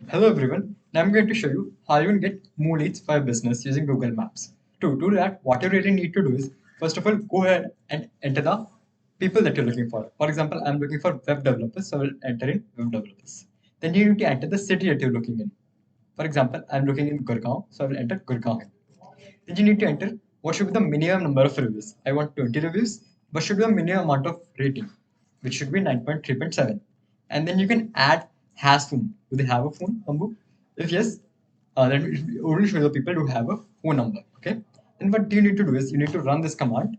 Hello everyone, now I'm going to show you how you can get more leads for your business using Google Maps. To do that, what you really need to do is, first of all, go ahead and enter the people that you're looking for. For example, I'm looking for web developers, so I will enter in web developers. Then you need to enter the city that you're looking in. For example, I'm looking in Gurgaon, so I will enter Gurgaon. Then you need to enter what should be the minimum number of reviews. I want 20 reviews, but should be the minimum amount of rating, which should be 9.3.7. And then you can add has phone. Do they have a phone number? If yes, then it will only show the people who have a phone number. Okay. And what you need to do is you need to run this command.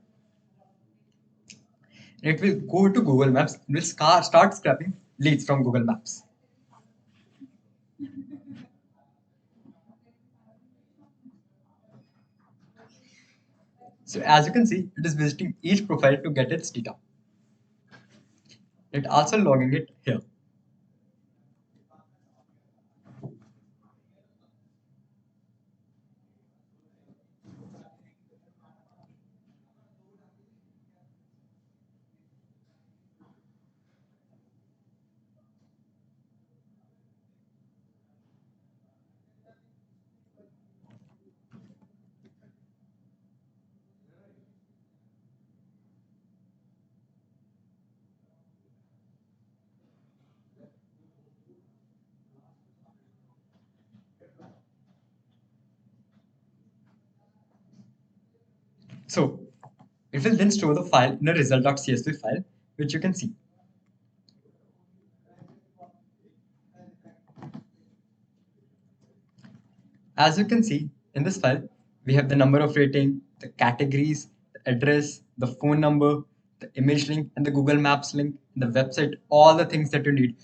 And it will go to Google Maps and will start scraping leads from Google Maps. So as you can see, it is visiting each profile to get its data. It also logging it here. So it will then store the file in a result.csv file, which you can see. As you can see in this file, we have the number of rating, the categories, the address, the phone number, the image link, and the Google Maps link, the website, all the things that you need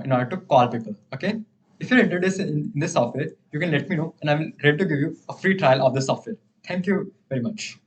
in order to call people. Okay. If you're interested in this software, you can let me know, and I will ready to give you a free trial of the software. Thank you very much.